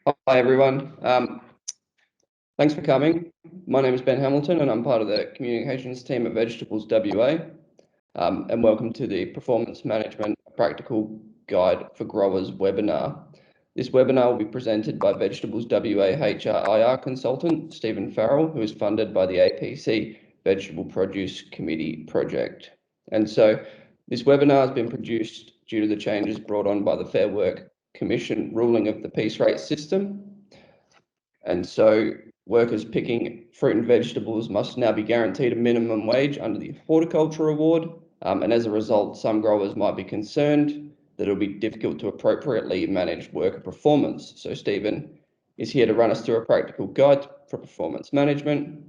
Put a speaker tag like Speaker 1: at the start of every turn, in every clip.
Speaker 1: Hi everyone. Thanks for coming. My name is Ben Hamilton and I'm part of the communications team at vegetablesWA. And welcome to the Performance Management Practical Guide for Growers webinar. This webinar will be presented by vegetablesWA HRIR consultant Stephen Farrell, who is funded by the APC Vegetable Produce Committee project. And so this webinar has been produced due to the changes brought on by the Fair Work Commission ruling of the piece rate system. And so workers picking fruit and vegetables must now be guaranteed a minimum wage under the Horticulture Award. And as a result, some growers might be concerned that it'll be difficult to appropriately manage worker performance. So Stephen is here to run us through a practical guide for performance management.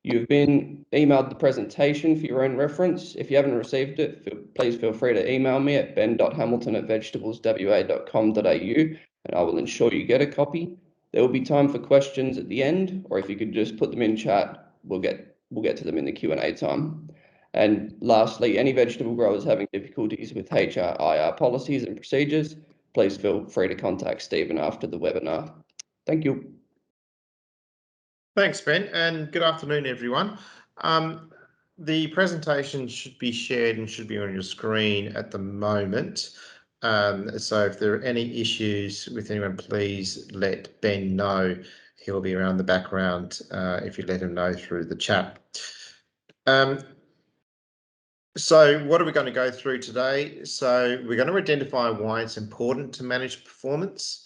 Speaker 1: You've been emailed the presentation for your own reference. If you haven't received it, please feel free to email me at ben.hamilton@vegetableswa.com.au and I will ensure you get a copy. There will be time for questions at the end, or if you could just put them in chat, we'll get to them in the Q&A time. And lastly, any vegetable growers having difficulties with HRIR policies and procedures, please feel free to contact Stephen after the webinar. Thank you.
Speaker 2: Thanks, Ben, and good afternoon, everyone. The presentation should be shared and should be on your screen at the moment. So if there are any issues with anyone, please let Ben know. He'll be around the background if you let him know through the chat. So what are we going to go through today? So we're going to identify why it's important to manage performance.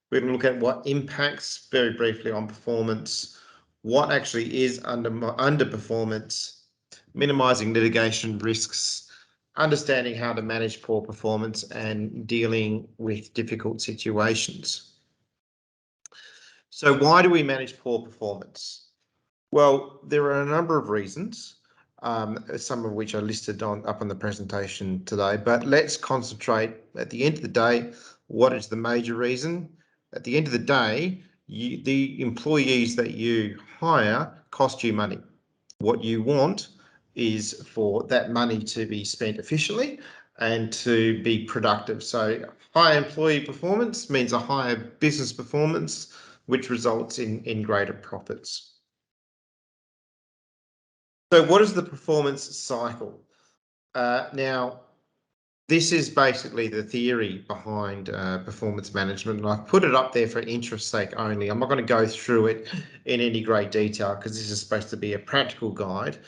Speaker 2: We're going to look at what impacts very briefly on performance, what actually is underperformance, minimizing litigation risks, understanding how to manage poor performance, and dealing with difficult situations. So why do we manage poor performance? Well, there are a number of reasons, some of which are listed up on the presentation today, but let's concentrate at the end of the day, what is the major reason? At the end of the day, the employees that you hire cost you money. What you want is for that money to be spent efficiently and to be productive. So higher employee performance means a higher business performance, which results in greater profits. So what is the performance cycle? Now, this is basically the theory behind performance management, and I've put it up there for interest's sake only. I'm not going to go through it in any great detail because this is supposed to be a practical guide.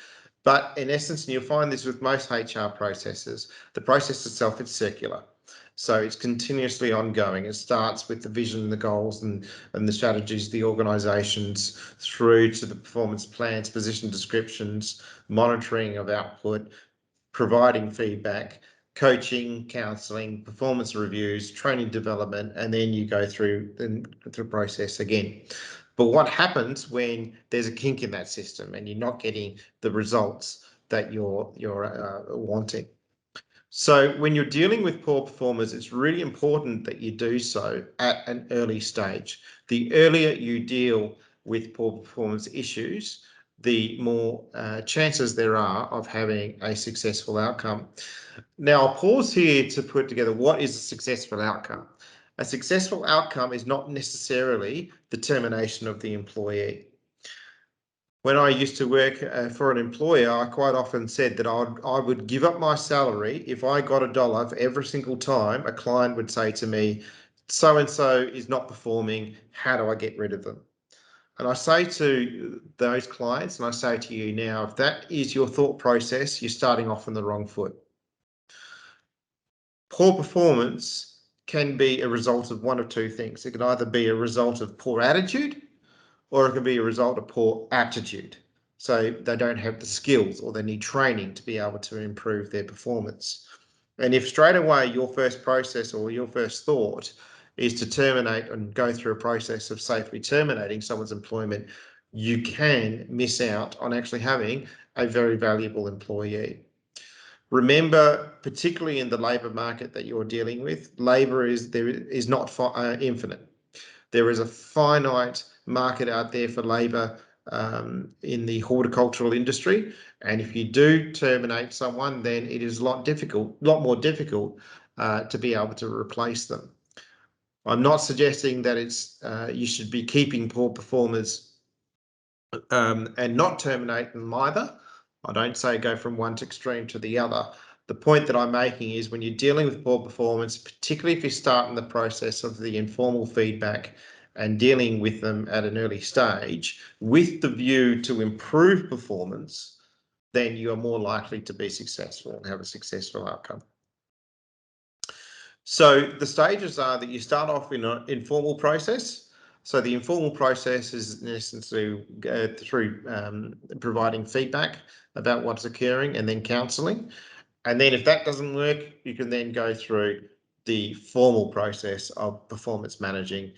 Speaker 2: But in essence, and you'll find this with most HR processes, the process itself is circular. So it's continuously ongoing. It starts with the vision, the goals, and the strategies, the organisations, through to the performance plans, position descriptions, monitoring of output, providing feedback, coaching, counselling, performance reviews, training development, and then you go through the process again. But what happens when there's a kink in that system and you're not getting the results that you're wanting? So when you're dealing with poor performers, it's really important that you do so at an early stage. The earlier you deal with poor performance issues, the more chances there are of having a successful outcome. Now, I'll pause here to put together what is a successful outcome. A successful outcome is not necessarily the termination of the employee. When I used to work for an employer, I quite often said that I would give up my salary if I got $1 for every single time a client would say to me, so-and-so is not performing, how do I get rid of them? And I say to those clients, and I say to you now, if that is your thought process, you're starting off on the wrong foot. Poor performance can be a result of one of two things. It can either be a result of poor attitude, or it can be a result of poor aptitude. So they don't have the skills or they need training to be able to improve their performance. And if straight away your first process or your first thought is to terminate and go through a process of safely terminating someone's employment, you can miss out on actually having a very valuable employee. Remember, particularly in the labour market that you're dealing with, labour is not infinite. There is a finite market out there for labour in the horticultural industry, and if you do terminate someone, then it is a lot more difficult to be able to replace them. I'm not suggesting that it's you should be keeping poor performers and not terminate them either. I don't say go from one extreme to the other. The point that I'm making is when you're dealing with poor performance, particularly if you start in the process of the informal feedback and dealing with them at an early stage with the view to improve performance, then you are more likely to be successful and have a successful outcome. So the stages are that you start off in an informal process. So the informal process is in essence to go through providing feedback about what's occurring and then counselling. And then if that doesn't work, you can then go through the formal process of performance managing,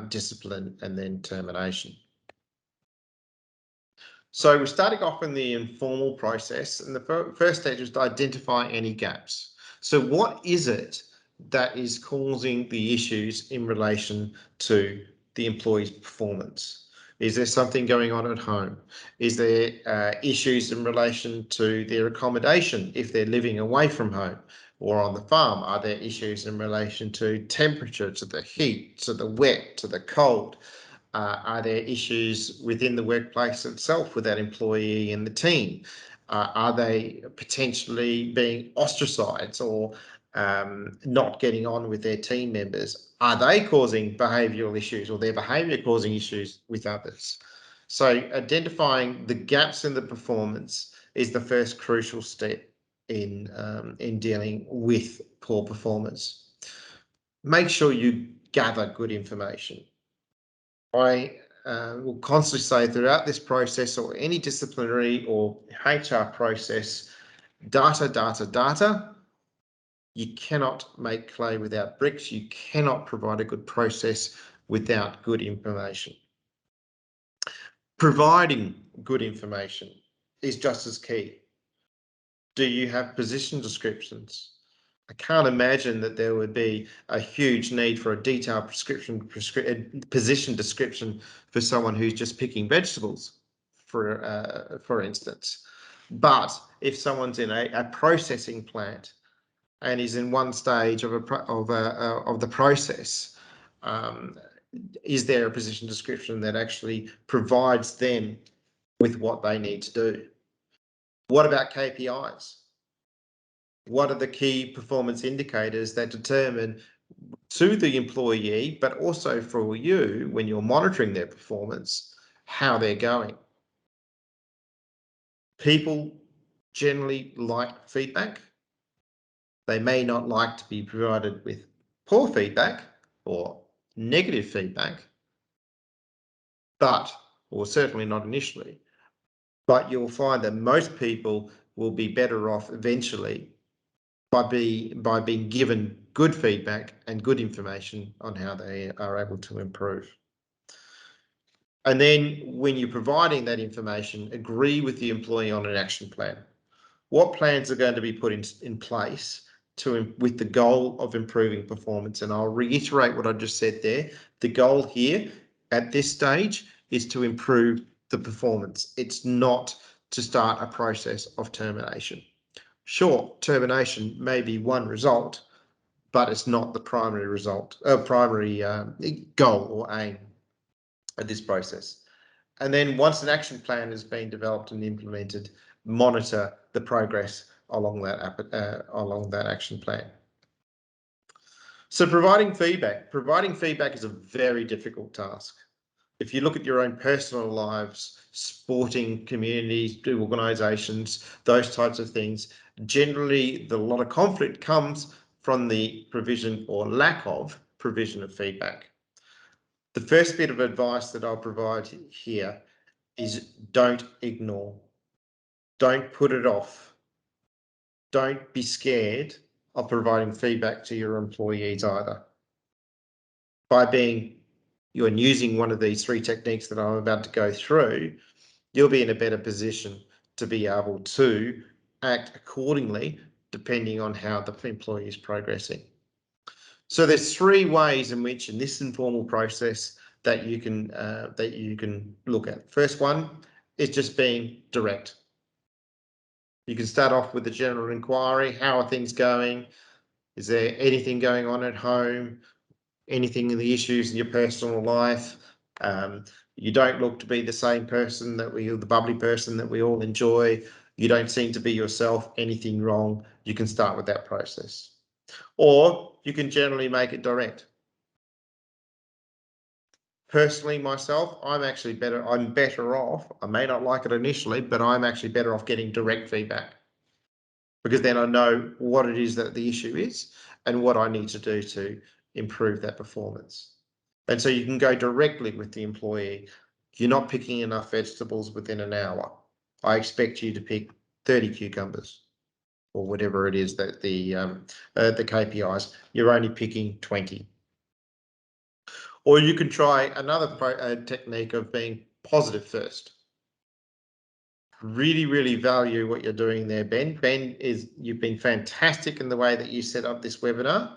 Speaker 2: discipline, and then termination. So we're starting off in the informal process, and the first stage is to identify any gaps. So what is it that is causing the issues in relation to the employee's performance? Is there something going on at home? Is there issues in relation to their accommodation if they're living away from home or on the farm? Are there issues in relation to temperature, to the heat, to the wet, to the cold? Are there issues within the workplace itself with that employee and the team? Are they potentially being ostracised or not getting on with their team members? Are they causing behavioural issues or their behaviour causing issues with others? So identifying the gaps in the performance is the first crucial step in dealing with poor performance. Make sure you gather good information. I will constantly say throughout this process or any disciplinary or HR process, data, data, data. You cannot make clay without bricks. You cannot provide a good process without good information. Providing good information is just as key. Do you have position descriptions? I can't imagine that there would be a huge need for a detailed position description for someone who's just picking vegetables, for instance. But if someone's in a processing plant and is in one stage of the process, is there a position description that actually provides them with what they need to do? What about KPIs? What are the key performance indicators that determine to the employee, but also for you when you're monitoring their performance, how they're going? People generally like feedback. They may not like to be provided with poor feedback or negative feedback, or certainly not initially, but you'll find that most people will be better off eventually by being given good feedback and good information on how they are able to improve. And then when you're providing that information, agree with the employee on an action plan. What plans are going to be put in place with the goal of improving performance? And I'll reiterate what I just said there. The goal here at this stage is to improve the performance. It's not to start a process of termination. Sure, termination may be one result, but it's not the primary result, primary goal or aim of this process. And then once an action plan has been developed and implemented, monitor the progress along that action plan. So providing feedback is a very difficult task. If you look at your own personal lives, sporting communities, organisations, those types of things, generally a lot of conflict comes from the provision or lack of provision of feedback. The first bit of advice that I'll provide here is don't ignore. Don't put it off. Don't be scared of providing feedback to your employees either. You're using one of these three techniques that I'm about to go through, you'll be in a better position to be able to act accordingly depending on how the employee is progressing. So there's three ways in which in this informal process that you can look at. First one is just being direct. You can start off with a general inquiry. How are things going? Is there anything going on at home? anything in the issues in your personal life. You don't look to be the same person the bubbly person that we all enjoy. You don't seem to be yourself, anything wrong. You can start with that process. Or you can generally make it direct. Personally, myself, I'm better off. I may not like it initially, but I'm actually better off getting direct feedback, because then I know what it is that the issue is and what I need to do to improve that performance. And so you can go directly with the employee. You're not picking enough vegetables within an hour. I expect you to pick 30 cucumbers, or whatever it is that the KPIs. You're only picking 20. Or you can try another technique of being positive first. Really, really value what you're doing there, Ben. You've been fantastic in the way that you set up this webinar.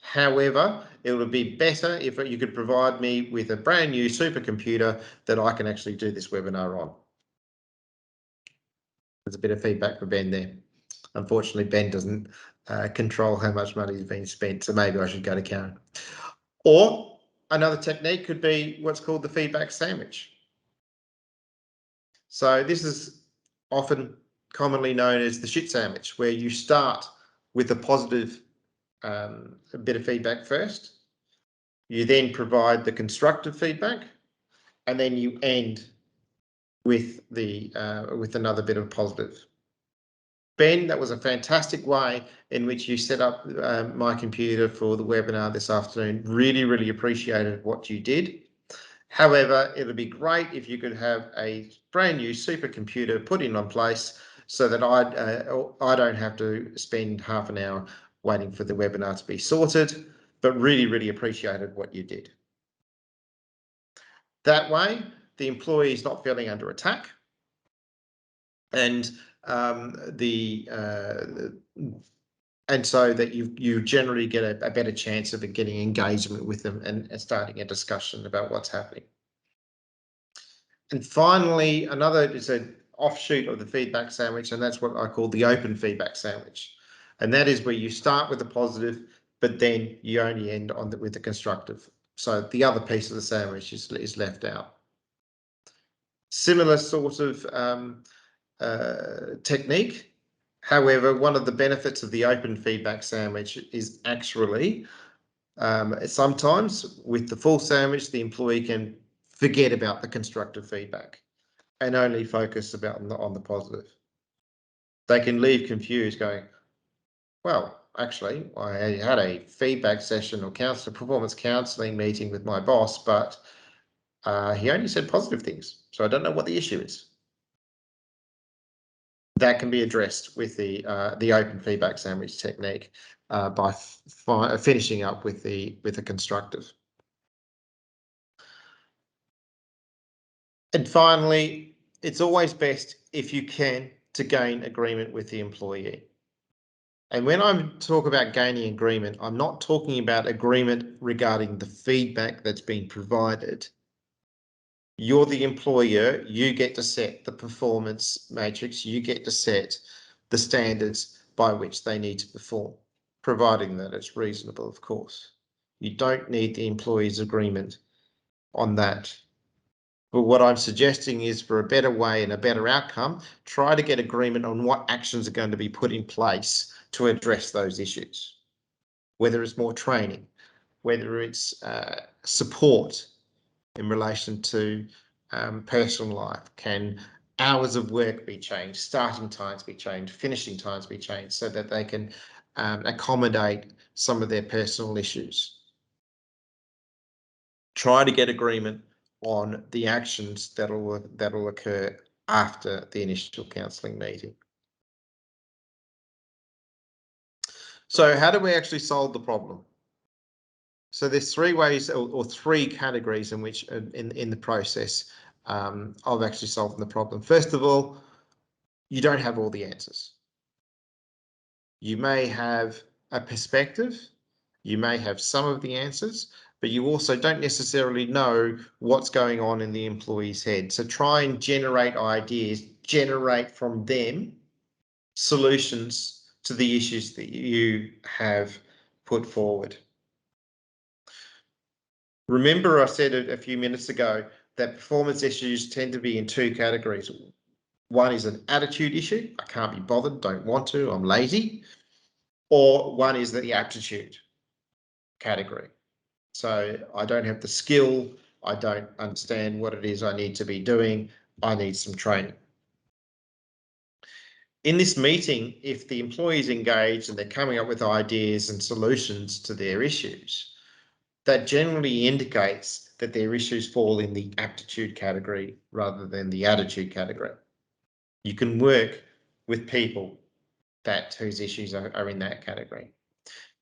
Speaker 2: However, it would be better if you could provide me with a brand new supercomputer that I can actually do this webinar on. There's a bit of feedback for Ben there. Unfortunately, Ben doesn't control how much money is being spent, so maybe I should go to Karen. Or another technique could be what's called the feedback sandwich. So this is often commonly known as the shit sandwich, where you start with a positive bit of feedback first. You then provide the constructive feedback, and then you end with with another bit of positive. Ben, that was a fantastic way in which you set up my computer for the webinar this afternoon. Really, really appreciated what you did. However, it would be great if you could have a brand new supercomputer put in place so that I don't have to spend half an hour waiting for the webinar to be sorted, but really, really appreciated what you did. That way, the employee is not feeling under attack, and so that you generally get a better chance of getting engagement with them and starting a discussion about what's happening. And finally, another is an offshoot of the feedback sandwich, and that's what I call the open feedback sandwich. And that is where you start with the positive, but then you only end with the constructive. So the other piece of the sandwich is left out. Similar sort of technique. However, one of the benefits of the open feedback sandwich is actually sometimes with the full sandwich, the employee can forget about the constructive feedback and only focus on the positive. They can leave confused going, well, actually, I had a feedback session or performance counselling meeting with my boss, but he only said positive things. So I don't know what the issue is. That can be addressed with the open feedback sandwich technique by finishing up with the constructive. And finally, it's always best, if you can, to gain agreement with the employee. And when I talk about gaining agreement, I'm not talking about agreement regarding the feedback that's been provided. You're the employer, you get to set the performance matrix, you get to set the standards by which they need to perform, providing that it's reasonable, of course. You don't need the employee's agreement on that. But what I'm suggesting is, for a better way and a better outcome, try to get agreement on what actions are going to be put in place to address those issues. Whether it's more training, whether it's support in relation to personal life. Can hours of work be changed, starting times be changed, finishing times be changed, so that they can accommodate some of their personal issues. Try to get agreement on the actions that'll occur after the initial counselling meeting. So how do we actually solve the problem? So there's three ways or three categories in which in the process of actually solving the problem. First of all, you don't have all the answers. You may have a perspective, you may have some of the answers, but you also don't necessarily know what's going on in the employee's head. So try and generate ideas, generate from them solutions to the issues that you have put forward. Remember, I said a few minutes ago that performance issues tend to be in two categories. One is an attitude issue. I can't be bothered, don't want to, I'm lazy. Or one is the aptitude category. So I don't have the skill. I don't understand what it is I need to be doing. I need some training. In this meeting, if the employee is engaged and they're coming up with ideas and solutions to their issues, that generally indicates that their issues fall in the aptitude category rather than the attitude category. You can work with people whose issues are in that category.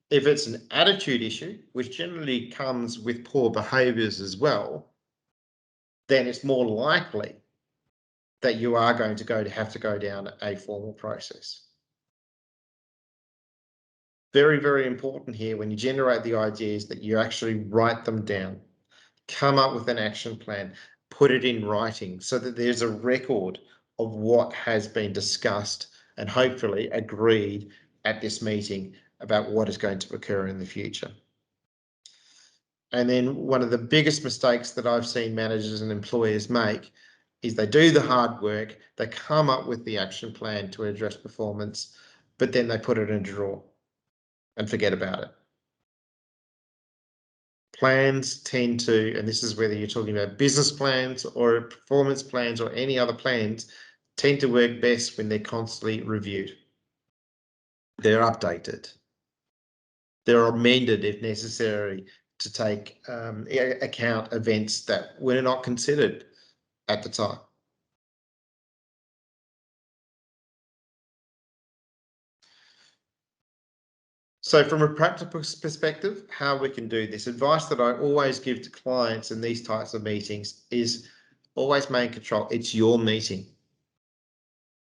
Speaker 2: If it's an attitude issue, which generally comes with poor behaviours as well, then it's more likely that you are going to have to go down a formal process. Very, very important here when you generate the ideas that you actually write them down, come up with an action plan, put it in writing so that there's a record of what has been discussed and hopefully agreed at this meeting about what is going to occur in the future. And then one of the biggest mistakes that I've seen managers and employers make is they do the hard work, they come up with the action plan to address performance, but then they put it in a drawer and forget about it. Plans tend to, and this is whether you're talking about business plans or performance plans or any other plans, tend to work best when they're constantly reviewed. They're updated. They're amended if necessary to take account events that were not considered at the time. So from a practical perspective, how we can do this, advice that I always give to clients in these types of meetings is always maintain control. It's your meeting.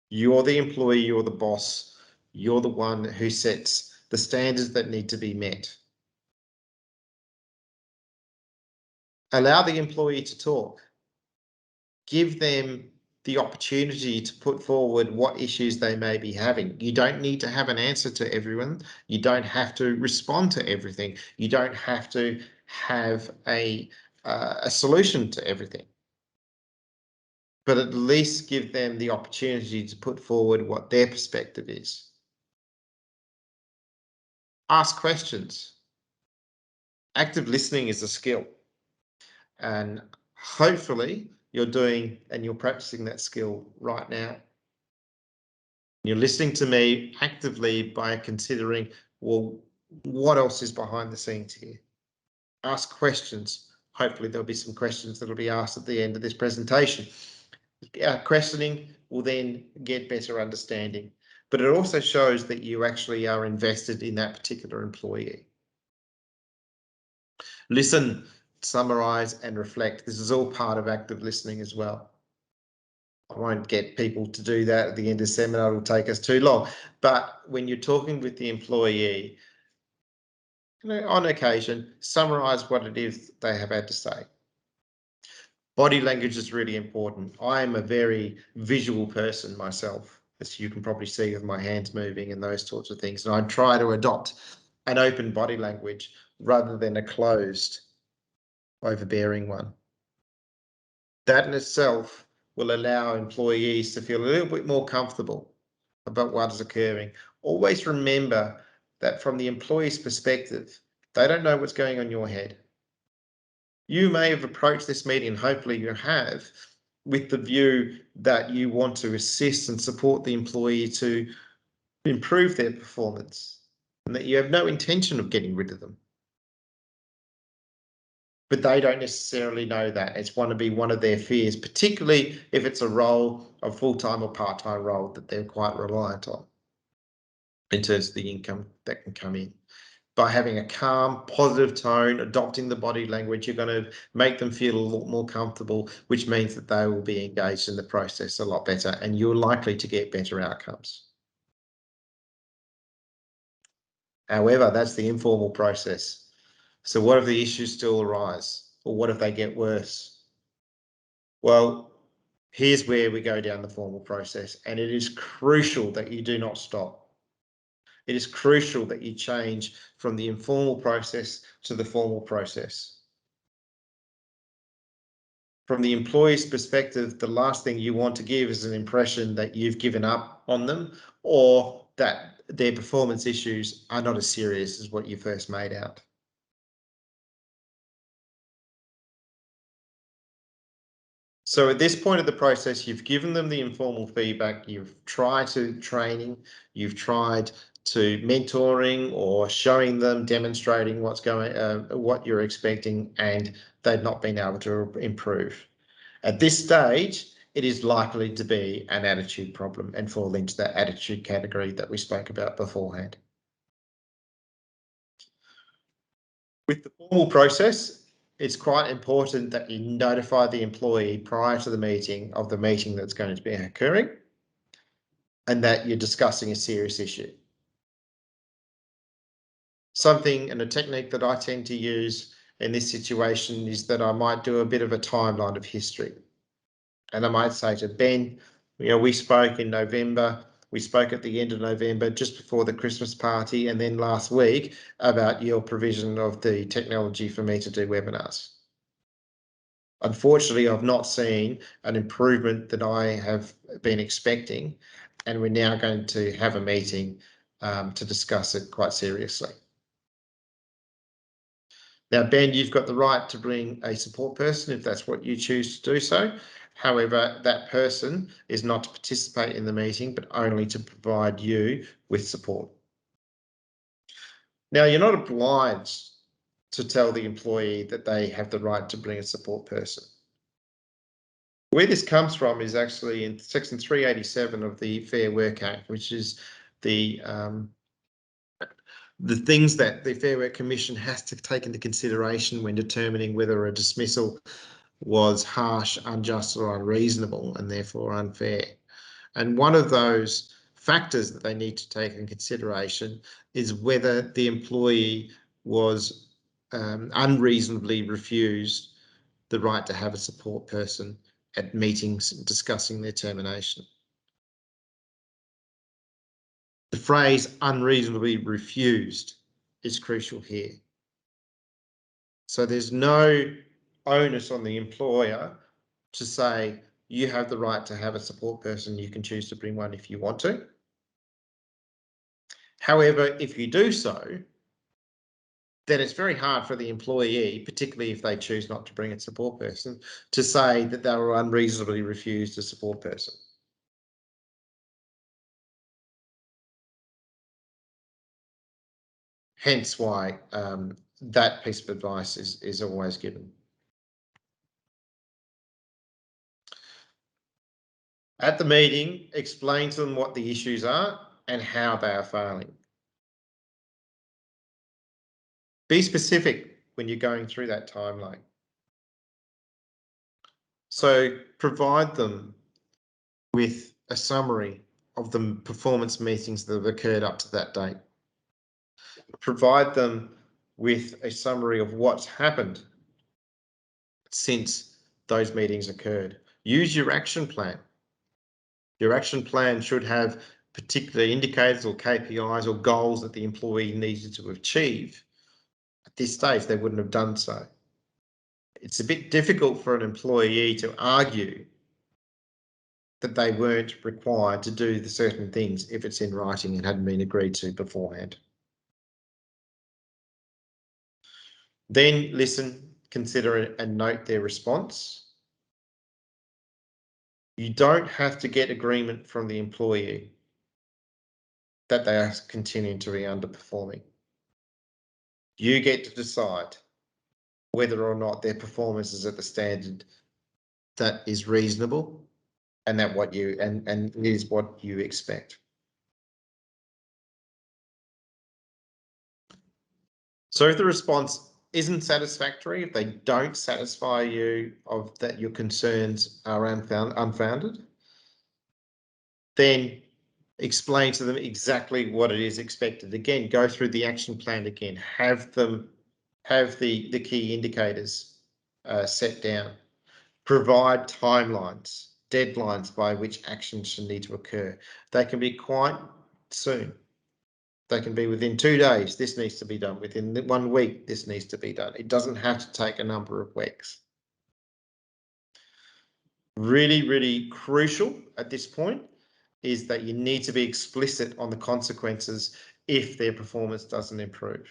Speaker 2: You're the employee, you're the boss, you're the one who sets the standards that need to be met. Allow the employee to talk. Give them the opportunity to put forward what issues they may be having. You don't need to have an answer to everyone. You don't have to respond to everything. You don't have to have a solution to everything. But at least give them the opportunity to put forward what their perspective is. Ask questions. Active listening is a skill. And hopefully you're doing and you're practicing that skill right now. You're listening to me actively by considering, well, what else is behind the scenes here? Ask questions. Hopefully there'll be some questions that'll be asked at the end of this presentation. Questioning will then get better understanding, but it also shows that you actually are invested in that particular employee. Listen, summarize and reflect. This is all part of active listening as well. I won't get people to do that at the end of the seminar, it'll take us too long. But when you're talking with the employee, on occasion, summarize what it is they have had to say. Body language is really important. I am a very visual person myself, as you can probably see with my hands moving and those sorts of things. And I try to adopt an open body language rather than a closed, overbearing one. That in itself will allow employees to feel a little bit more comfortable about what is occurring. Always remember that from the employee's perspective, they don't know what's going on in your head. You may have approached this meeting, hopefully you have, with the view that you want to assist and support the employee to improve their performance and that you have no intention of getting rid of them. But they don't necessarily know that. It's going to be one of their fears, particularly if it's a role, a full-time or part-time role that they're quite reliant on in terms of the income that can come in. By having a calm, positive tone, adopting the body language, you're going to make them feel a lot more comfortable, which means that they will be engaged in the process a lot better and you're likely to get better outcomes. However, that's the informal process. So what if the issues still arise? Or what if they get worse? Well, here's where we go down the formal process, and it is crucial that you do not stop. It is crucial that you change from the informal process to the formal process. From the employee's perspective, the last thing you want to give is an impression that you've given up on them or that their performance issues are not as serious as what you first made out. So at this point of the process, you've given them the informal feedback, you've tried to training, you've tried to mentoring or showing them, demonstrating what's going, what you're expecting, and they've not been able to improve. At this stage, it is likely to be an attitude problem and fall into that attitude category that we spoke about beforehand. With the formal process, it's quite important that you notify the employee prior to the meeting of the meeting that's going to be occurring and that you're discussing a serious issue. Something and a technique that I tend to use in this situation is that I might do a bit of a timeline of history. And I might say to Ben, we spoke in November, we spoke at the end of November, just before the Christmas party, and then last week about your provision of the technology for me to do webinars. Unfortunately, I've not seen an improvement that I have been expecting, and we're now going to have a meeting to discuss it quite seriously. Now, Ben, you've got the right to bring a support person if that's what you choose to do so. However, that person is not to participate in the meeting, but only to provide you with support. Now, you're not obliged to tell the employee that they have the right to bring a support person. Where this comes from is actually in section 387 of the Fair Work Act, which is the things that the Fair Work Commission has to take into consideration when determining whether a dismissal was harsh, unjust or unreasonable and therefore unfair. And one of those factors that they need to take in consideration is whether the employee was unreasonably refused the right to have a support person at meetings discussing their termination. The phrase unreasonably refused is crucial here. So there's no onus on the employer to say you have the right to have a support person, you can choose to bring one if you want to. However, if you do so, then it's very hard for the employee, particularly if they choose not to bring a support person, to say that they were unreasonably refused a support person. Hence why that piece of advice is always given. At the meeting, explain to them what the issues are and how they are failing. Be specific when you're going through that timeline. So provide them with a summary of the performance meetings that have occurred up to that date. Provide them with a summary of what's happened since those meetings occurred. Use your action plan. Your action plan should have particular indicators or KPIs or goals that the employee needed to achieve. At this stage, they wouldn't have done so. It's a bit difficult for an employee to argue that they weren't required to do the certain things if it's in writing and hadn't been agreed to beforehand. Then listen, consider it and note their response. You don't have to get agreement from the employee that they are continuing to be underperforming. You get to decide whether or not their performance is at the standard that is reasonable and that what you and is what you expect. So if the response isn't satisfactory, if they don't satisfy you of that your concerns are unfounded, then explain to them exactly what it is expected. Again, go through the action plan again, have the key indicators set down, provide timelines, deadlines by which actions should need to occur. They can be quite soon. They can be within 2 days, this needs to be done. Within 1 week, this needs to be done. It doesn't have to take a number of weeks. really, really crucial at this point is that you need to be explicit on the consequences if their performance doesn't improve.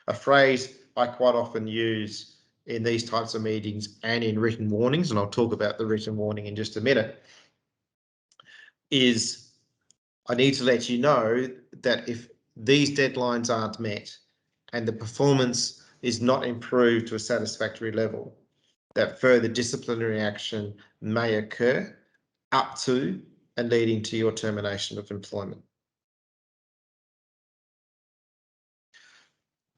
Speaker 2: A phrase I quite often use in these types of meetings and in written warnings, and I'll talk about the written warning in just a minute, is I need to let you know that if these deadlines aren't met and the performance is not improved to a satisfactory level, that further disciplinary action may occur up to and leading to your termination of employment.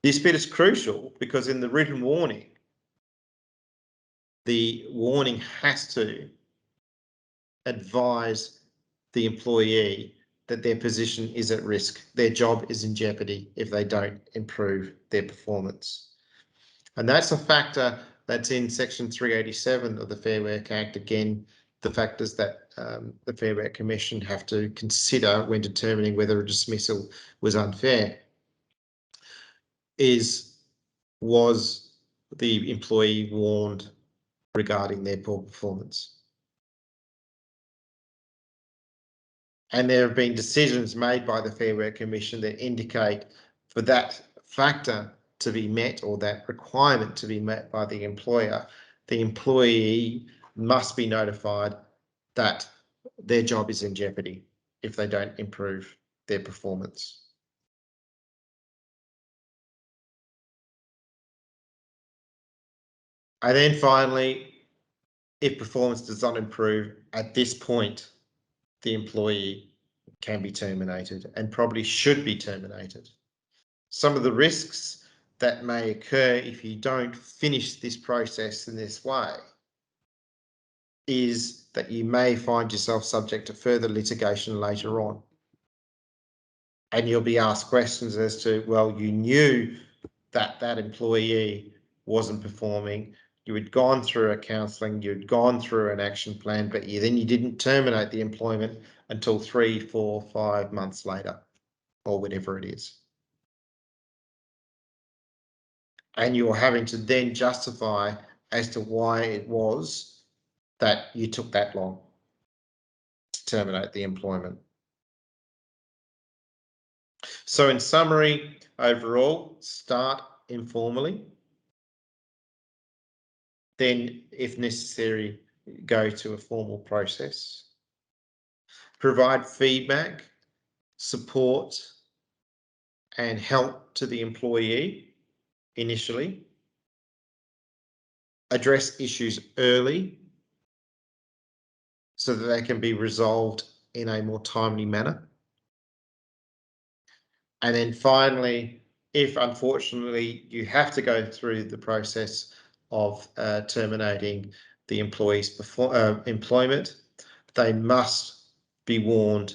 Speaker 2: This bit is crucial because in the written warning, the warning has to advise the employee that their position is at risk, their job is in jeopardy if they don't improve their performance. And that's a factor that's in section 387 of the Fair Work Act. Again, the factors that the Fair Work Commission have to consider when determining whether a dismissal was unfair was the employee warned regarding their poor performance? And there have been decisions made by the Fair Work Commission that indicate for that factor to be met or that requirement to be met by the employer, the employee must be notified that their job is in jeopardy if they don't improve their performance. And then finally, if performance does not improve at this point, the employee can be terminated and probably should be terminated. Some of the risks that may occur if you don't finish this process in this way is that you may find yourself subject to further litigation later on. And you'll be asked questions as to, well, you knew that that employee wasn't performing, you had gone through a counselling, you'd gone through an action plan, but then you didn't terminate the employment until 3, 4, 5 months later, or whatever it is. And you're having to then justify as to why it was that you took that long to terminate the employment. So in summary, overall, start informally. Then, if necessary, go to a formal process. Provide feedback, support, and help to the employee initially. Address issues early so that they can be resolved in a more timely manner. And then finally, if unfortunately you have to go through the process of terminating the employee's employment, they must be warned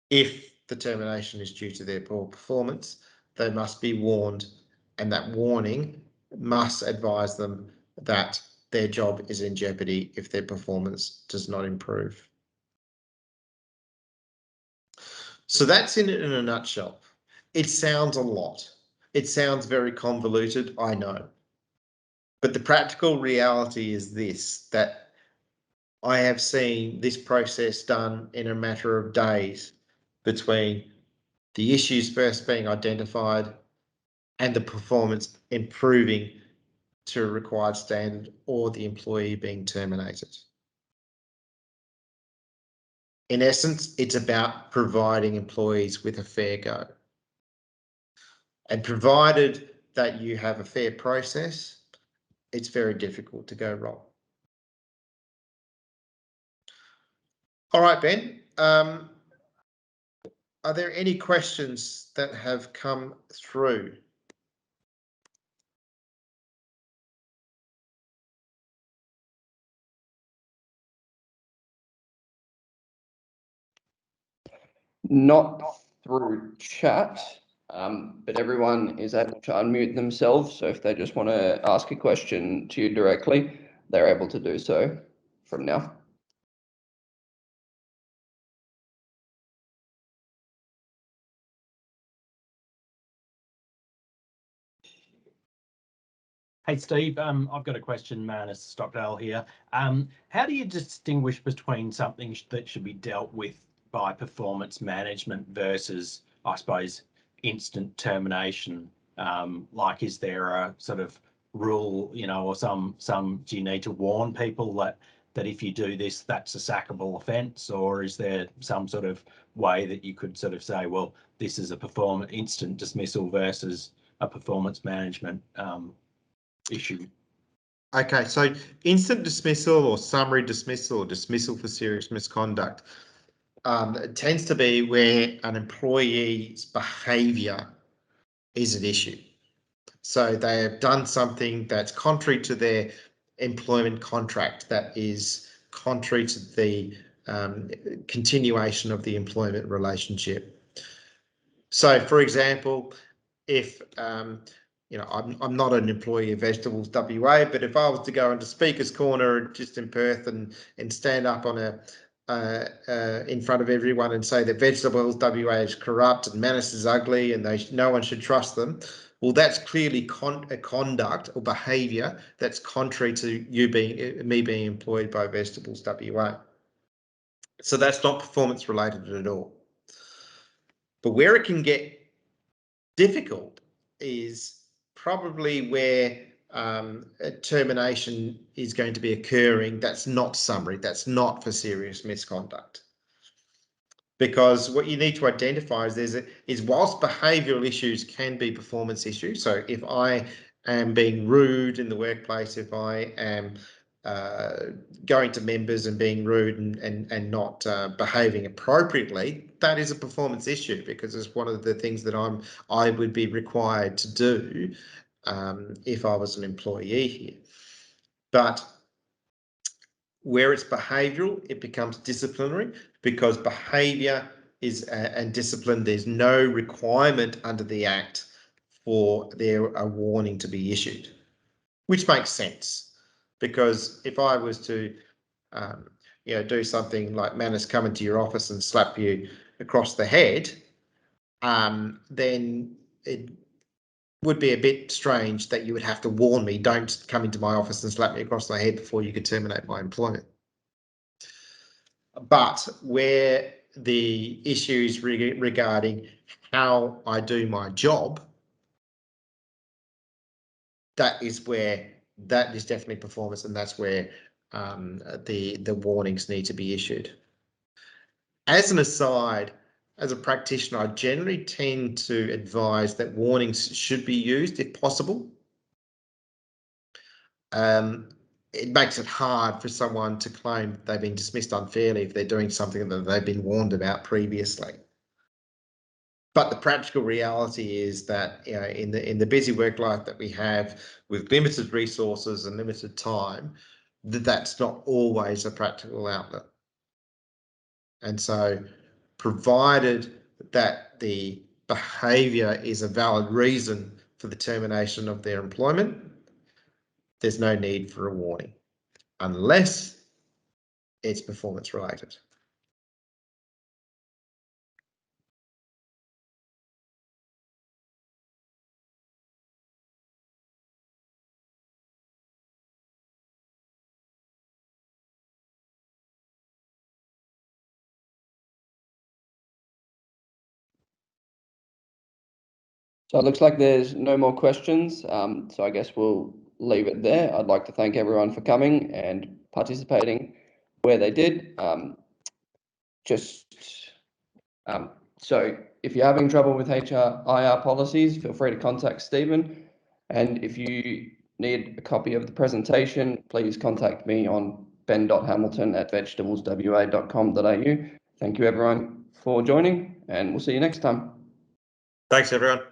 Speaker 2: if the termination is due to their poor performance. They must be warned, and that warning must advise them that their job is in jeopardy if their performance does not improve. So that's it in a nutshell. It sounds a lot. It sounds very convoluted, I know. But the practical reality is this, that I have seen this process done in a matter of days between the issues first being identified and the performance improving to a required standard or the employee being terminated. In essence, it's about providing employees with a fair go. And provided that you have a fair process, it's very difficult to go wrong. All right, Ben. Are there any questions that have come through?
Speaker 1: Not through chat, but everyone is able to unmute themselves. So if they just want to ask a question to you directly, they're able to do so from now.
Speaker 3: Hey, Steve, I've got a question, Manus Stockdale here. How do you distinguish between something that should be dealt with by performance management versus, I suppose, instant termination? Like, is there a sort of rule, or some do you need to warn people that if you do this, that's a sackable offence, or is there some sort of way that you could sort of say, well, this is a instant dismissal versus a performance management issue?
Speaker 2: Okay, so instant dismissal or summary dismissal or dismissal for serious misconduct it tends to be where an employee's behaviour is an issue. So they have done something that's contrary to their employment contract, that is contrary to the continuation of the employment relationship. So, for example, if I'm not an employee of vegetablesWA, but if I was to go into Speaker's Corner just in Perth and stand up on in front of everyone and say that vegetablesWA is corrupt and Manus is ugly and no one should trust them, well, that's clearly a conduct or behaviour that's contrary to me being employed by vegetablesWA. So that's not performance related at all. But where it can get difficult is probably where a termination is going to be occurring that's not summary, that's not for serious misconduct. Because what you need to identify is whilst behavioural issues can be performance issues, so if I am being rude in the workplace, if I am going to members and being rude and not behaving appropriately, that is a performance issue, because it's one of the things that I would be required to do if I was an employee here. But where it's behavioural, it becomes disciplinary, because behaviour is and discipline, there's no requirement under the Act for a warning to be issued, which makes sense, because if I was to do something like Manus come into your office and slap you across the head, then it would be a bit strange that you would have to warn me, don't come into my office and slap me across the head before you could terminate my employment. But where the issues regarding how I do my job, that is definitely performance, and that's where the warnings need to be issued. As an aside, as a practitioner, I generally tend to advise that warnings should be used if possible. It makes it hard for someone to claim they've been dismissed unfairly if they're doing something that they've been warned about previously. But the practical reality is that in the busy work life that we have, with limited resources and limited time, that's not always a practical outlet. And so, provided that the behaviour is a valid reason for the termination of their employment, there's no need for a warning, unless it's performance related.
Speaker 1: So it looks like there's no more questions. So I guess we'll leave it there. I'd like to thank everyone for coming and participating where they did. So if you're having trouble with HRIR policies, feel free to contact Stephen. And if you need a copy of the presentation, please contact me on ben.hamilton@vegetableswa.com.au. Thank you everyone for joining, and we'll see you next time.
Speaker 2: Thanks everyone.